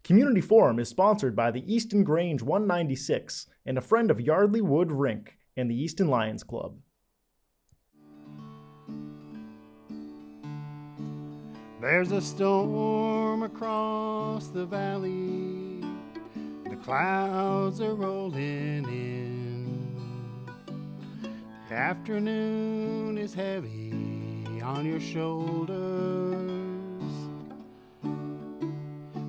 Community Forum is sponsored by the Easton Grange 196 and a friend of Yardley Wood Rink and the Easton Lions Club. There's a storm across the valley, the clouds are rolling in. The afternoon is heavy on your shoulders.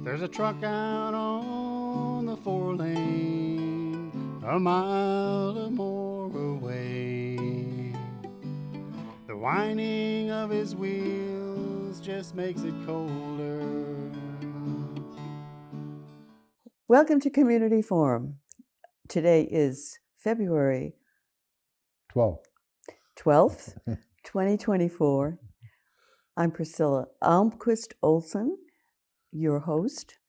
There's a truck out on the 4-lane, a mile or more away. The whining of his wheels just makes it colder. Welcome to Community Forum. Today is February 12th, 2024. I'm Priscilla Almquist-Olsen, your host,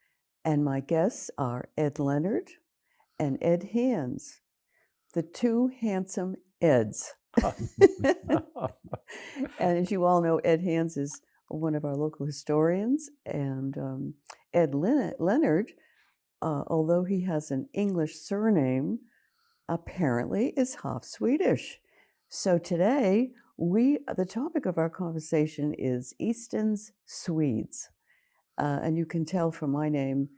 and my guests are Ed Leonard and Ed Hands, the two handsome Eds. And as you all know, Ed Hands is one of our local historians, and Ed Leonard, although he has an English surname, apparently is half Swedish. So today, the topic of our conversation is Easton's Swedes. And you can tell from my name,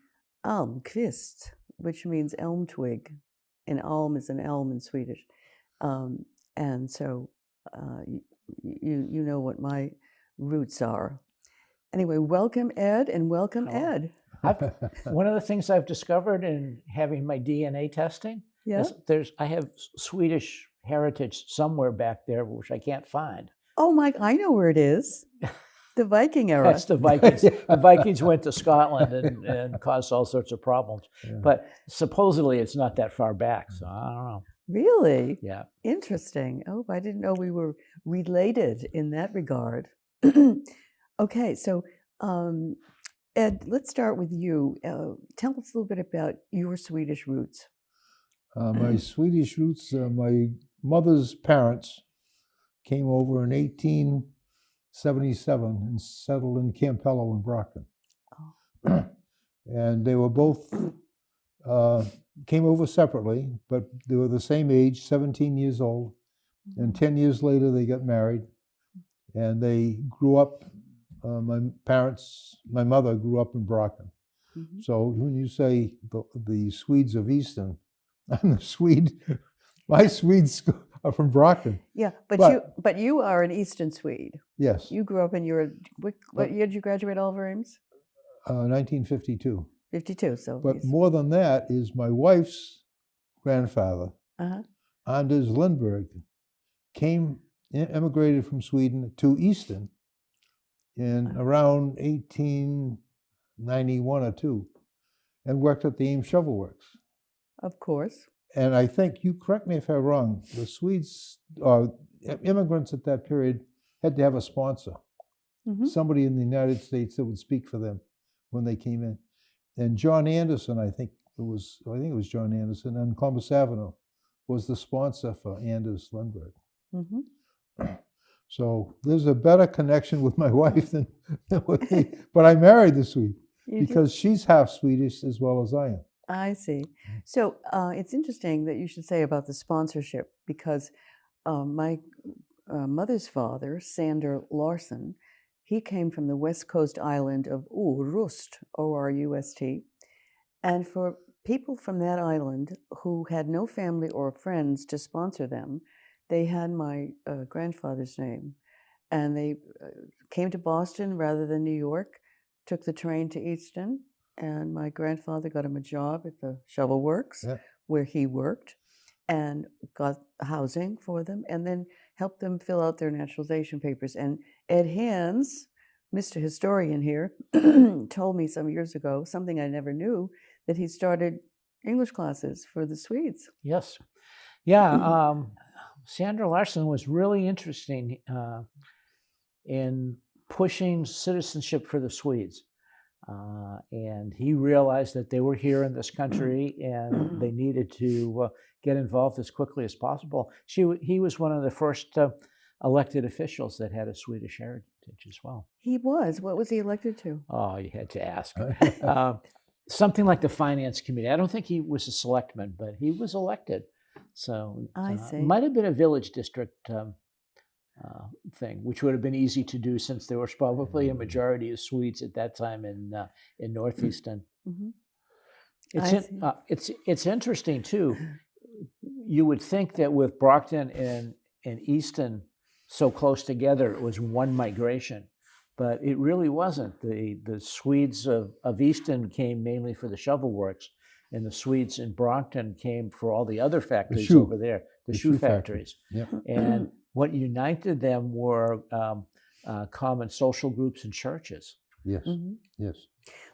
Almquist, which means elm twig. And alm is an elm in Swedish. And so you know what my roots are. Anyway, welcome Ed, and welcome Ed. One of the things I've discovered in having my DNA testing is I have Swedish heritage somewhere back there, which I can't find. Oh my, I know where it is. The Viking era. That's the Vikings. The Vikings went to Scotland and caused all sorts of problems. Yeah. But supposedly it's not that far back, so I don't know. Really? Yeah. Interesting. Oh, I didn't know we were related in that regard. Okay, so Ed, let's start with you. Tell us a little bit about your Swedish roots. My Swedish roots, my mother's parents came over in 1877 and settled in Campello in Brockton. Oh. And they were both, came over separately, but they were the same age, 17 years old. And 10 years later, they got married. And they grew up, my mother grew up in Brockton. Mm-hmm. So when you say the Swedes of Easton, I'm the Swede. My Swedes are from Brockton. Yeah, but you are an Easton Swede. Yes. You grew up in what year did you graduate Oliver Ames? 1952. 52, so. But more than that is my wife's grandfather, Anders Lindberg, emigrated from Sweden to Easton in around 1891 or 2, and worked at the Ames Shovel Works. Of course. And I think, you correct me if I'm wrong, the Swedes, immigrants at that period, had to have a sponsor, somebody in the United States that would speak for them when they came in. And John Anderson, I think it was John Anderson, on Columbus Avenue, was the sponsor for Anders Lindberg. Mm-hmm. So there's a better connection with my wife than with me. But I married the Swede because she's half Swedish as well as I am. I see. So it's interesting that you should say about the sponsorship, because my mother's father, Sander Larsen, he came from the west coast island of Orust, O-R-U-S-T. And for people from that island who had no family or friends to sponsor them, they had my grandfather's name. And they came to Boston rather than New York, took the train to Easton, and my grandfather got him a job at the Shovel Works, where he worked, and got housing for them, and then helped them fill out their naturalization papers. And Ed Hands, Mr. Historian here, told me some years ago, something I never knew, that he started English classes for the Swedes. Yes. Yeah. Sandra Larson was really interesting in pushing citizenship for the Swedes. And he realized that they were here in this country and they needed to get involved as quickly as possible. He was one of the first elected officials that had a Swedish heritage as well. He was. What was he elected to? Oh, you had to ask. something like the finance committee. I don't think he was a selectman, but he was elected. So I see. might have been a village district thing, which would have been easy to do since there was probably a majority of Swedes at that time in Northeastern. Mhm. It's interesting too. You would think that with Brockton and Easton so close together, it was one migration, but it really wasn't. The Swedes of Easton came mainly for the shovel works, and the Swedes in Brockton came for all the other factories shoe. over there, the The shoe shoe factory. factories. Yep. And what united them were common social groups and churches. Yes. Mhm. Yes.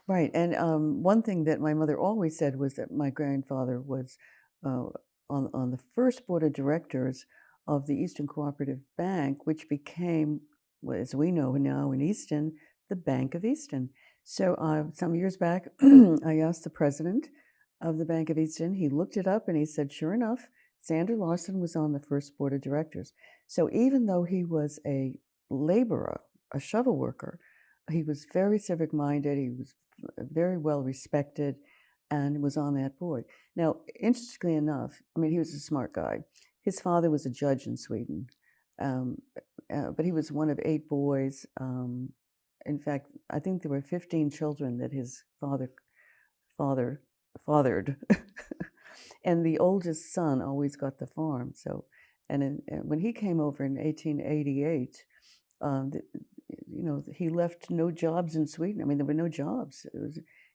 Right. And one thing that my mother always said was that my grandfather was on the first board of directors of the Eastern Cooperative Bank, which became, well, as we know now in Easton, the Bank of Easton. So some years back, I asked the president of the Bank of Easton. He looked it up and he said, sure enough, Sander Larson was on the first board of directors. So even though he was a laborer, a shovel worker, he was very civic-minded. He was very well respected and was on that board. Now, interestingly enough, I mean, he was a smart guy. His father was a judge in Sweden, but he was one of 8 boys. In fact, I think there were 15 children that his father fathered. And the oldest son always got the farm. So, and when he came over in 1888, he left no jobs in Sweden. I mean, there were no jobs.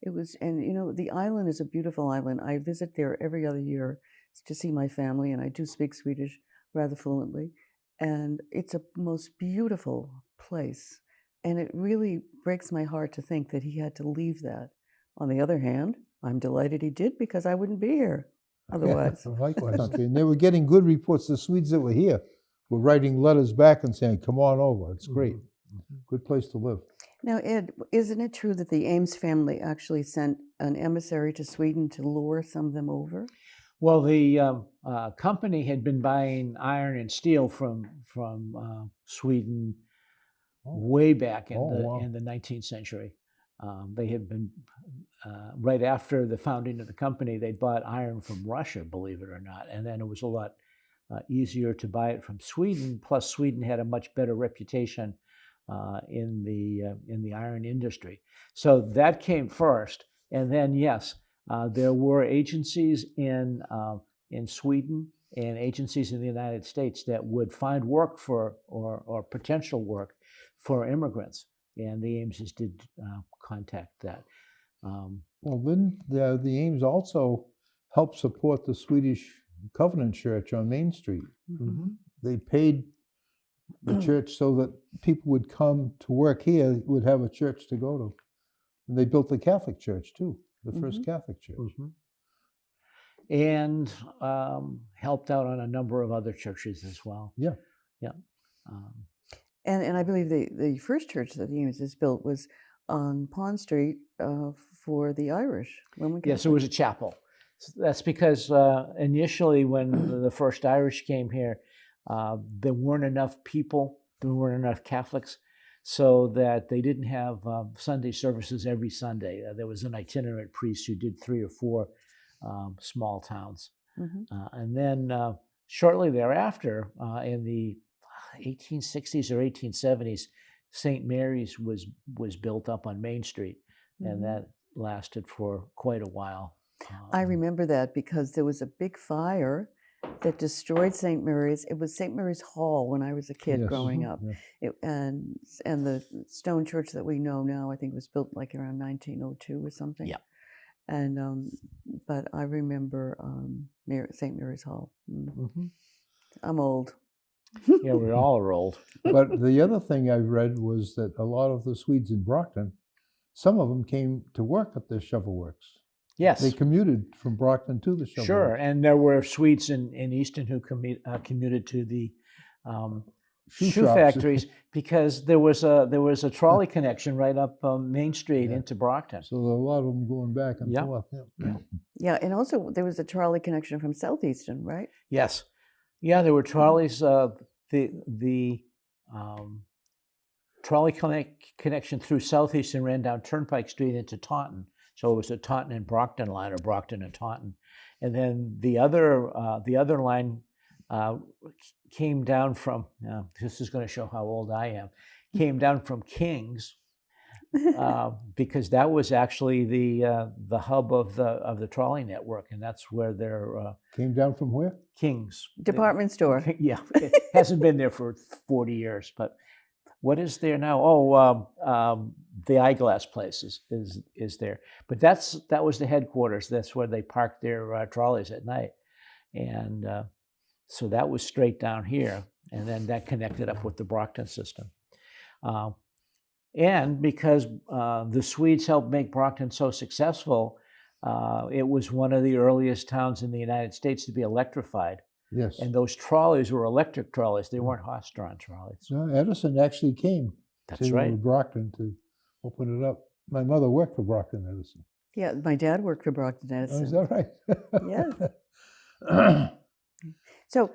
It was, and the island is a beautiful island. I visit there every other year to see my family, and I do speak Swedish rather fluently. And it's a most beautiful place. And it really breaks my heart to think that he had to leave that. On the other hand, I'm delighted he did, because I wouldn't be here otherwise. Yeah, likewise. And they were getting good reports. The Swedes that were here were writing letters back and saying, come on over. It's great. Mm-hmm. Good place to live. Now, Ed, isn't it true that the Ames family actually sent an emissary to Sweden to lure some of them over? Well, the company had been buying iron and steel from Sweden way back in the 19th century. They had been right after the founding of the company. They bought iron from Russia, believe it or not, and then it was a lot easier to buy it from Sweden. Plus, Sweden had a much better reputation in the iron industry. So that came first, and then yes, there were agencies in Sweden and agencies in the United States that would find work for or potential work for immigrants, and the Ameses did contact that. Well, then the Ames also helped support the Swedish Covenant Church on Main Street. Mm-hmm. They paid the church so that people would come to work here, would have a church to go to. And they built the Catholic Church too, the first Catholic Church. Mm-hmm. And helped out on a number of other churches as well. Yeah. Yeah. And I believe the first church that the Ameses built was on Pond Street for the Irish. Yes, it was a chapel. That's because initially when the first Irish came here, there weren't enough people, there weren't enough Catholics, so that they didn't have Sunday services every Sunday. There was an itinerant priest who did 3 or 4 small towns. Mm-hmm. And then shortly thereafter, in the 1860s or 1870s, St. Mary's was built up on Main Street, and that lasted for quite a while. I remember that because there was a big fire that destroyed St. Mary's. It was St. Mary's Hall when I was a kid growing up. Yeah. And the stone church that we know now, I think, was built like around 1902 or something. Yeah. And but I remember St. Mary's Hall. Mm-hmm. I'm old. Yeah, we all are old. But the other thing I've read was that a lot of the Swedes in Brockton, some of them came to work at the shovel works. Yes. They commuted from Brockton to the shovel Sure, works. and there were Swedes in Easton who commuted to the shoe shops. factories because there was a trolley connection right up Main Street into Brockton. So there are a lot of them going back and forth. Yeah. Yeah, and also there was a trolley connection from Southeastern, right? Yes, yeah, there were trolleys. The trolley connection through Southeastern ran down Turnpike Street into Taunton. So it was a Taunton and Brockton line, or Brockton and Taunton. And then the other line came down from, this is going to show how old I am, came down from Kings, because that was actually the hub of the trolley network, and that's where their Came down from where? Kings Department store. Yeah, it hasn't been there for 40 years, but what is there now? Oh, the eyeglass place is there, but that was the headquarters. That's where they parked their trolleys at night, and so that was straight down here, and then that connected up with the Brockton system. And because the Swedes helped make Brockton so successful, it was one of the earliest towns in the United States to be electrified. Yes. And those trolleys were electric trolleys. They weren't horse-drawn trolleys. No, Edison actually came That's to right. Brockton to open it up. My mother worked for Brockton Edison. Yeah, my dad worked for Brockton Edison. Oh, is that right? Yeah. So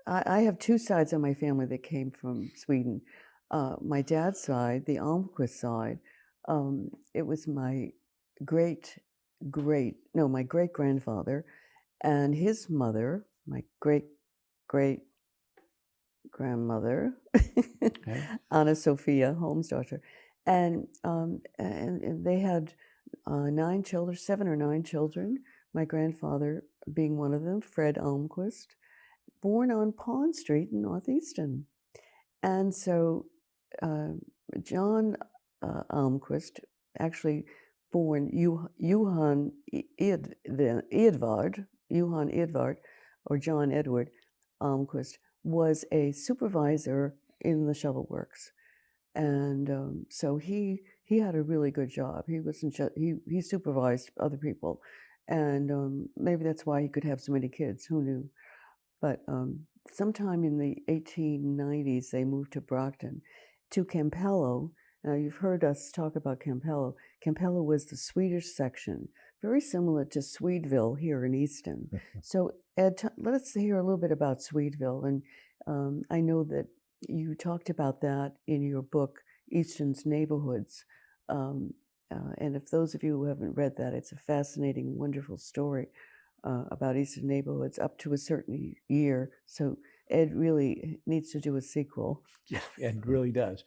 I have two sides of my family that came from Sweden. My dad's side, the Almquist side, it was my my great-grandfather and his mother, my great-great-grandmother, Okay. Anna Sophia Holmsdotter. And they had 9 children, 7 or 9 children, my grandfather being one of them, Fred Almquist, born on Pond Street in Northeastern. And so John Almquist, actually born Johan Edvard, or John Edward Almquist, was a supervisor in the shovel works. And so he had a really good job. He wasn't just, he supervised other people. And maybe that's why he could have so many kids, who knew? But sometime in the 1890s, they moved to Brockton, to Campello. Now, you've heard us talk about Campello. Campello was the Swedish section, very similar to Swedeville here in Easton. So, Ed, let us hear a little bit about Swedeville. And I know that you talked about that in your book, Easton's Neighborhoods. And if those of you who haven't read that, it's a fascinating, wonderful story about Easton neighborhoods up to a certain year. So Ed really needs to do a sequel. Yeah, it really does.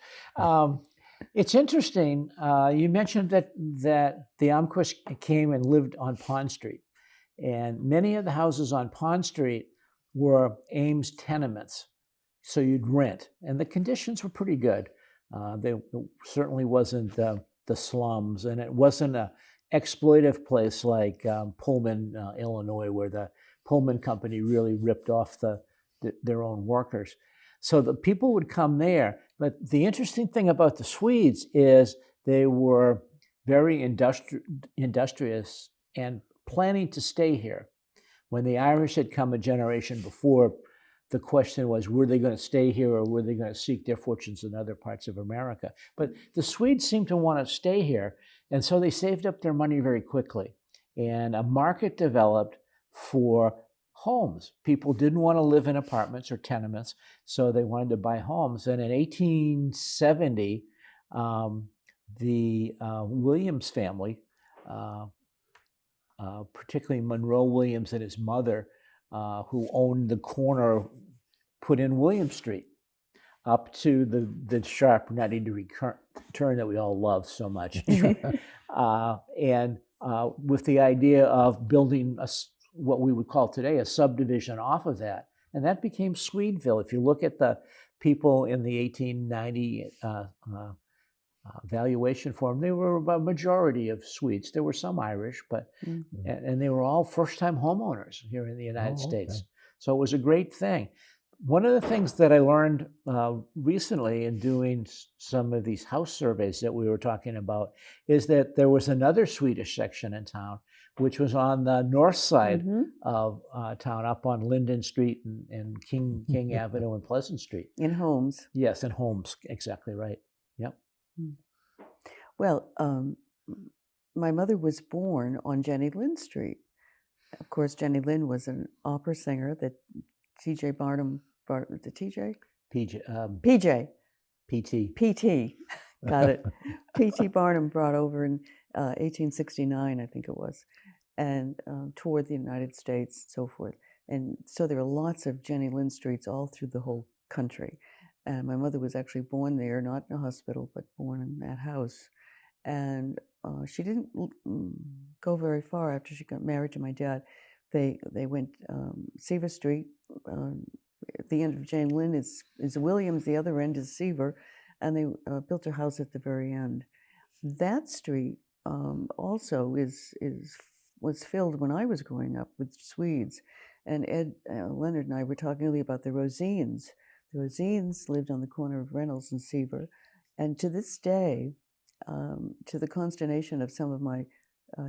It's interesting. You mentioned that the Almquist came and lived on Pond Street, and many of the houses on Pond Street were Ames tenements. So you'd rent, and the conditions were pretty good. It certainly wasn't the slums, and it wasn't a exploitive place like Pullman, Illinois, where the Pullman company really ripped off their own workers. So the people would come there. But the interesting thing about the Swedes is they were very industrious and planning to stay here. When the Irish had come a generation before, the question was, were they going to stay here or were they going to seek their fortunes in other parts of America? But the Swedes seemed to want to stay here, and so they saved up their money very quickly. And a market developed for homes. People didn't want to live in apartments or tenements, so they wanted to buy homes. And in 1870, the Williams family, particularly Monroe Williams and his mother, who owned the corner, put in William Street up to the sharp 90-degree turn that we all love so much. And with the idea of building what we would call today a subdivision off of that. And that became Swedeville. If you look at the people in the 1890 valuation form, they were a majority of Swedes. There were some Irish, but and they were all first-time homeowners here in the United States. So it was a great thing. One of the things that I learned recently in doing some of these house surveys that we were talking about is that there was another Swedish section in town, which was on the north side of town, up on Linden Street and King Avenue and Pleasant Street. In Holmes. Yes, in Holmes, exactly right. Yep. Well, my mother was born on Jenny Lind Street. Of course, Jenny Lind was an opera singer that T.J. Barnum, the T.J.? PJ. P.J. PT. P.T. Got it. P.T. Barnum brought over in 1869, I think it was, and toured the United States, so forth. And so there are lots of Jenny Lind streets all through the whole country. And my mother was actually born there, not in a hospital, but born in that house. And she didn't go very far after she got married to my dad. They went Seaver Street. At the end of Jane Lynn is Williams. The other end is Seaver, and they built a house at the very end. That street also was filled when I was growing up with Swedes, and Leonard and I were talking earlier about the Rosines. The Rosines lived on the corner of Reynolds and Seaver, and to this day, to the consternation of some of my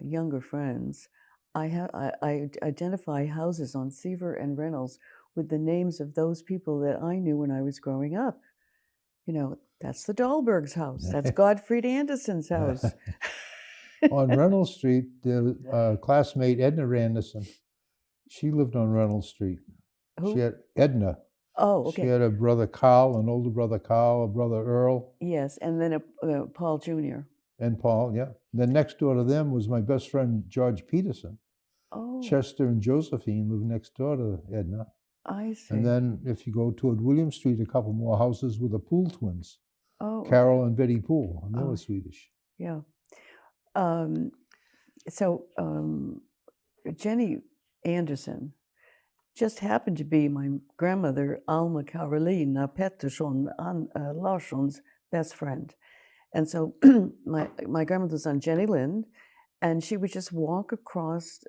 younger friends, I identify houses on Seaver and Reynolds with the names of those people that I knew when I was growing up. You know, that's the Dahlberg's house. That's Gottfried Anderson's house. On Reynolds Street, the classmate Edna Anderson, she lived on Reynolds Street. Who? She had Edna. Oh, okay. She had a brother Carl, an older brother Carl, a brother Earl. Yes, and then a Paul Jr. And Paul, yeah. Then next door to them was my best friend George Peterson. Oh, Chester and Josephine lived next door to Edna. I see. And then if you go toward William Street, a couple more houses with the Poole twins, Oh, Carol and Betty Poole, and they were Swedish. yeah. So Jenny Anderson just happened to be my grandmother Alma Karolina Pettersson Larsson's best friend. And so my grandmother was on Jenny Lind, and she would just walk across,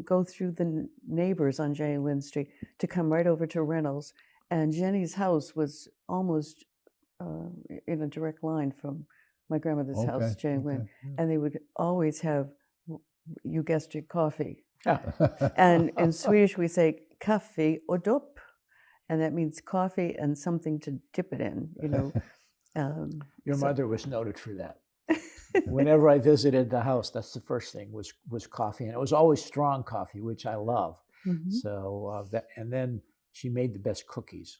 go through the neighbors on Jenny Lind Street to come right over to Reynolds. And Jenny's house was almost in a direct line from my grandmother's house, Jenny Lind. And they would always have, you guessed it, coffee. And in Swedish we say kaffe och dopp, and that means coffee and something to dip it in, you know. Your mother was noted for that. Whenever I visited the house, that's the first thing was coffee, and it was always strong coffee, which I love. Mm-hmm. So and then she made the best cookies.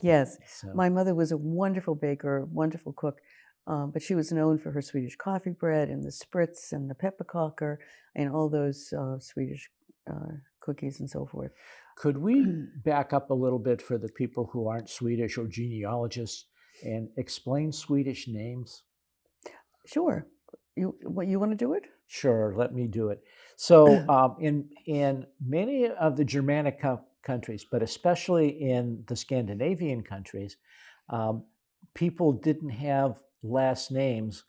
Yes, So. My mother was a wonderful baker, a wonderful cook, but she was known for her Swedish coffee bread and the spritz and the pepparkakor and all those Swedish cookies and so forth. Could we back up a little bit for the people who aren't Swedish or genealogists and explain Swedish names? Sure. You want to do it? Sure, let me do it. So in many of the Germanic countries, but especially in the Scandinavian countries, people didn't have last names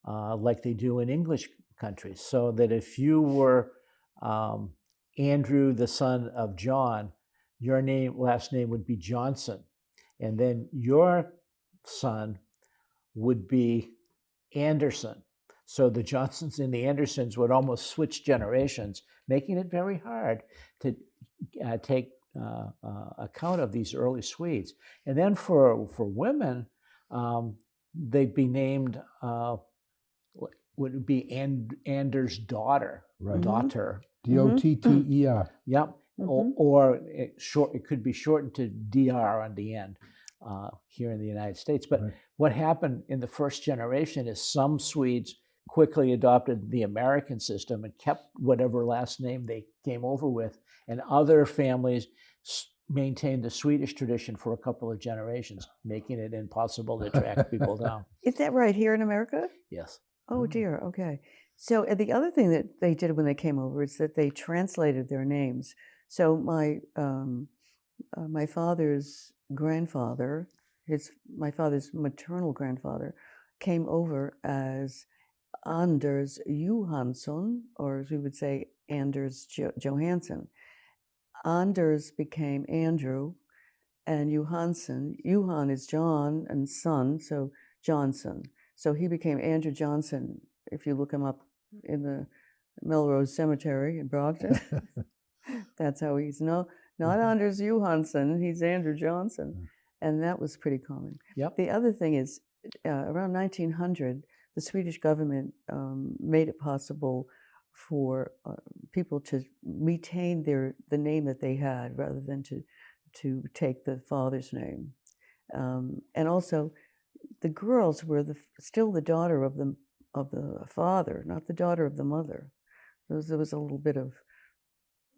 like they do in English countries. So that if you were Andrew, the son of John, your last name would be Johnson. And then your son would be Anderson. So the Johnsons and the Andersons would almost switch generations, making it very hard to take account of these early Swedes. And then for women, they'd be named, would it be Anders' daughter, Right. Daughter. D-O-T-T-E-R. Yep. Mm-hmm. Or it could be shortened to DR on the end here in the United States. But what happened in the first generation is some Swedes quickly adopted the American system and kept whatever last name they came over with, and other families maintained the Swedish tradition for a couple of generations, making it impossible to track people down. Is that right here in America? Yes. Oh dear, okay. So the other thing that they did when they came over is that they translated their names. So my father's grandfather, my father's maternal grandfather, came over as Anders Johansson, or as we would say, Anders Johansson. Anders became Andrew, and Johan is John and son, so Johnson. So he became Andrew Johnson, if you look him up in the Melrose Cemetery in Brockton. That's how he's not Anders Johansson, he's Andrew Johnson. And that was pretty common. Yep. The other thing is, around 1900, the Swedish government made it possible for people to retain the name that they had rather than to take the father's name. And also, the girls were still the daughter of the father, not the daughter of the mother. There was a little bit of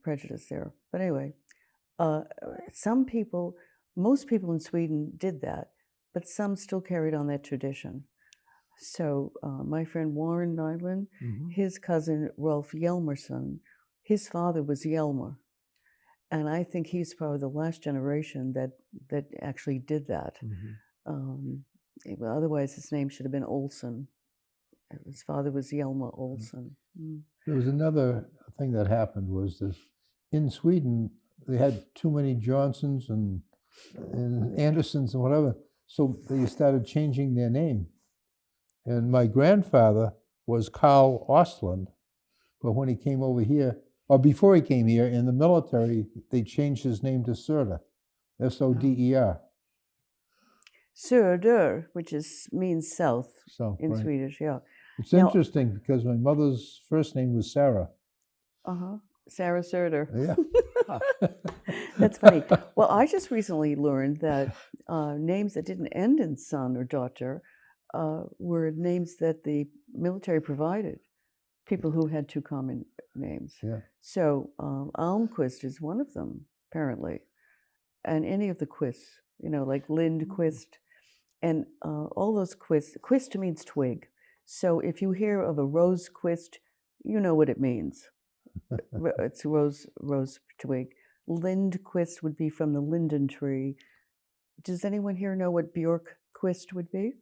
prejudice there. But anyway, most people in Sweden did that, but some still carried on that tradition. So my friend Warren Nyland, his cousin Rolf Hjalmarsson, his father was Hjalmar. And I think he's probably the last generation that actually did that. Otherwise, his name should have been Olsen. His father was Hjalmar Olsen. There was another thing that happened was this, in Sweden, they had too many Johnsons and Andersons and whatever, so they started changing their name. And my grandfather was Carl Ostland, but when he came over here, or before he came here, in the military, they changed his name to Söder, S-O-D-E-R. Söder, which means south in right. Swedish, yeah. It's interesting because my mother's first name was Sarah. Sarah Söder. Yeah. That's funny. Well, I just recently learned that names that didn't end in son or daughter were names that the military provided, people who had two common names. Yeah. So Almquist is one of them, apparently. And any of the Quists, like Lindquist, and all those Quists. Quist means twig. So if you hear of a rose quist, you know what it means. It's rose twig. Lindquist would be from the linden tree. Does anyone here know what Bjork quist would be?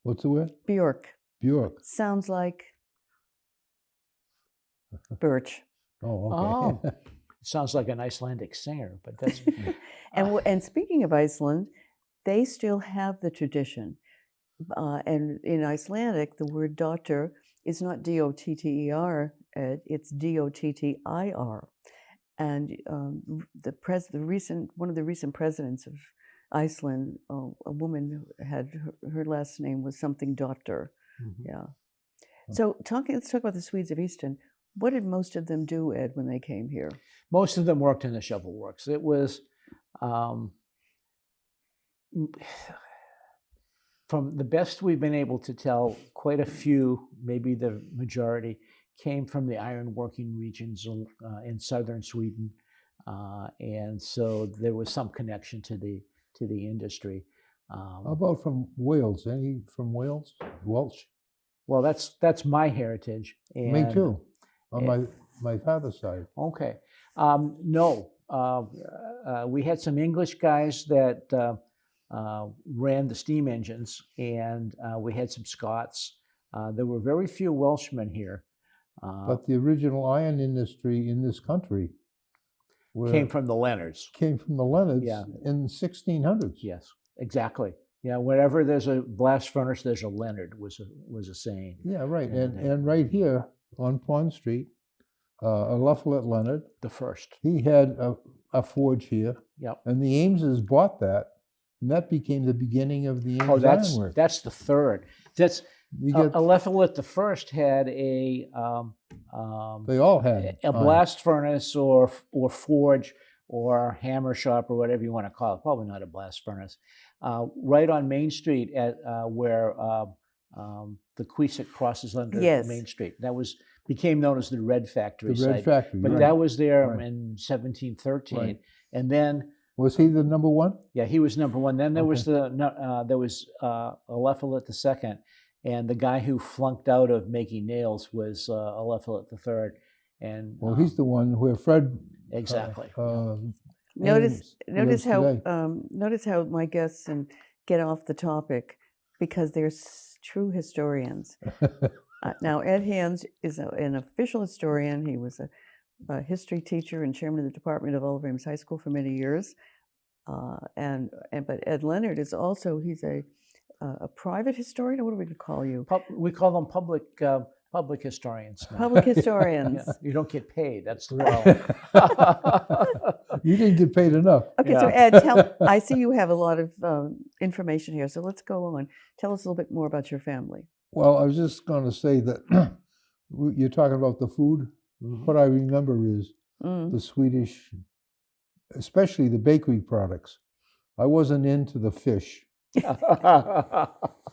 What's the word? Bjork. Bjork. Sounds like birch. Oh, okay. Sounds like an Icelandic singer, but that's... And speaking of Iceland, they still have the tradition. And in Icelandic, the word daughter is not D-O-T-T-E-R, it's D-O-T-T-I-R. And one of the recent presidents of Iceland, a woman who had her last name was something daughter. Yeah. So let's talk about the Swedes of Easton. What did most of them do, Ed, when they came here? Most of them worked in the shovel works. It was, from the best we've been able to tell, quite a few, maybe the majority, came from the iron working regions in southern Sweden, and so there was some connection to the industry. How about from Wales? Any from Wales? Welsh? Well, that's my heritage. And, me too, on my father's side. Okay. No, we had some English guys that ran the steam engines, and we had some Scots. There were very few Welshmen here. But the original iron industry in this country came from the Leonards. Came from the Leonards Yeah. in the 1600s. Yes, exactly. Yeah, wherever there's a blast furnace, there's a Leonard, was a saying. Yeah, right. And right here on Pond Street, Eliphalet Leonard, the first. He had a forge here. Yep. And the Ameses bought that, and that became the beginning of the Ames Ironworks. That's the third. That's Eliphalet the first had a. They all had a blast furnace or forge or hammer shop or whatever you want to call it. Probably not a blast furnace. Right on Main Street at where the Queesick crosses under Main Street. That became known as the Red Factory site. Red Factory, but that was there in 1713, right. And then was he the number one? Yeah, he was number one. Then there was Eliphalet II, and the guy who flunked out of making nails was Eliphalet III. And he's the one where Fred exactly. Notice how my guests get off the topic because they're true historians. Now, Ed Hands is an official historian. He was a history teacher and chairman of the department of Oliver Ames High School for many years. But Ed Leonard is also, he's a private historian. What do we call you? We call them public historians now. Public historians. Yeah, you don't get paid. That's the problem. You didn't get paid enough. Okay, so Ed, I see you have a lot of information here. So let's go on. Tell us a little bit more about your family. Well, I was just going to say that you're talking about the food. Mm-hmm. What I remember is the Swedish, especially the bakery products. I wasn't into the fish.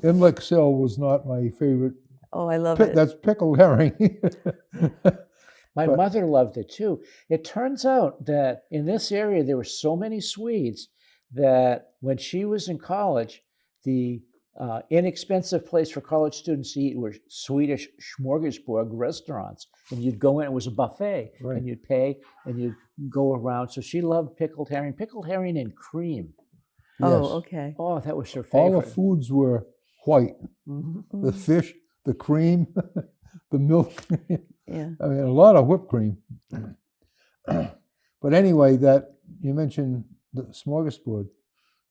Inlexil was not my favorite. Oh, I love it. That's pickled herring. My But- mother loved it too. It turns out that in this area there were so many Swedes that when she was in college, the inexpensive place for college students to eat were Swedish smorgasbord restaurants, and you'd go in. It was a buffet, Right. and you'd pay, and you'd go around. So she loved pickled herring and cream. Oh, Yes. okay. Oh, that was her All favorite. the foods were white. Mhm. The fish, the cream, the milk. Yeah. I mean, a lot of whipped cream. But anyway, that you mentioned the smorgasbord.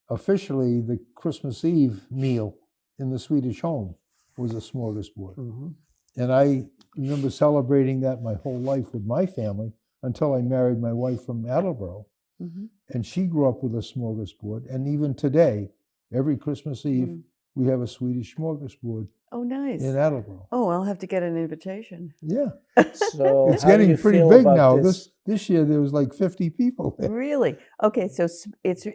Officially, the Christmas Eve meal in the Swedish home was a smorgasbord. Mhm. And I remember celebrating that my whole life with my family until I married my wife from Attleboro. Mhm. And she grew up with a smorgasbord. And even today, every Christmas Eve, Mm. we have a Swedish smorgasbord Oh, nice. in Attleboro. Oh, I'll have to get an invitation. Yeah. So It's how do getting you pretty feel big about now. This? This year, there was like 50 people there. Really? Okay, so it's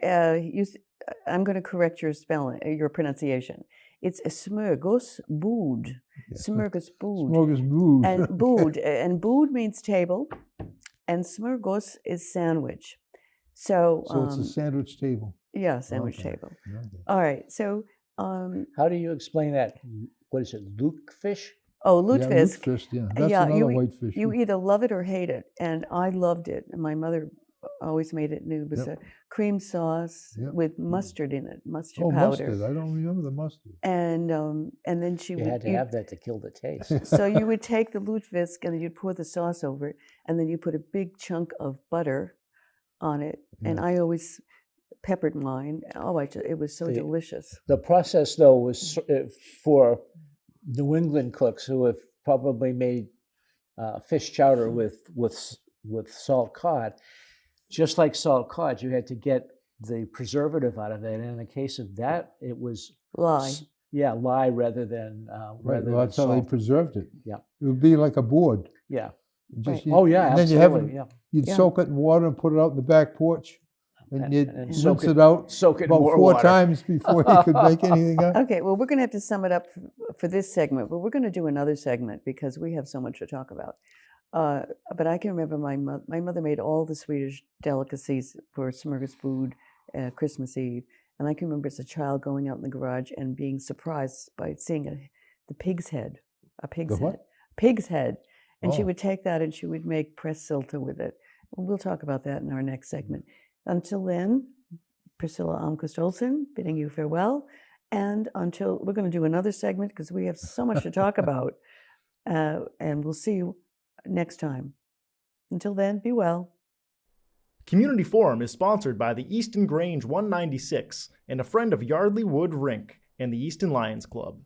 I'm going to correct your spelling, your pronunciation. It's a smörgåsbord. Smörgåsbord. Smorgasbord. And bod, and bod means table, and smörgås is sandwich. So, So it's a sandwich table. yeah, sandwich Okay. table. Okay. All right. So, How do you explain that? What is it, lutefisk? Yeah, lutefisk. lutefisk, yeah. That's Yeah, another you white fish. you either love it or hate it, and I loved it. And my mother always made it new. It was Yep. a cream sauce Yep. with mustard in it, mustard Oh, powder. mustard. I don't remember the mustard. And then she You would had to have that to kill the taste. so you would take the lutefisk and then you'd pour the sauce over it, and then you put a big chunk of butter on it. And Yeah. I always peppered mine. Oh, it was so The- delicious. The process, though, was for New England cooks who have probably made fish chowder with salt cod. Just like salt cod, you had to get the preservative out of it. And in the case of that, it was Lye. lye rather than Right. Well, that's how they salt. preserved it. Yeah. It would be like a board. Yeah. Just, Right. Oh yeah, and then you absolutely. have Yeah. you'd Yeah. soak it in water and put it out in the back porch, and And- you'd and rinse soak it out Soak it in about more 4 water. times before you could make anything up. Okay, well, we're going to have to sum it up for this segment, but we're going to do another segment because we have so much to talk about. But I can remember my mother made all the Swedish delicacies for smorgasbord Christmas Eve. And I can remember as a child going out in the garage and being surprised by seeing the pig's head, a pig's The what? head, pig's head. And she Oh. would take that and she would make Priscilla with it. And we'll talk about that in our next segment. Until then, Priscilla Almquist-Olsen bidding you farewell. And until we're going to do another segment because we have so much to talk about. And we'll see you next time. Until then, be well. Community Forum is sponsored by the Easton Grange 196 and a friend of Yardley Wood Rink and the Easton Lions Club.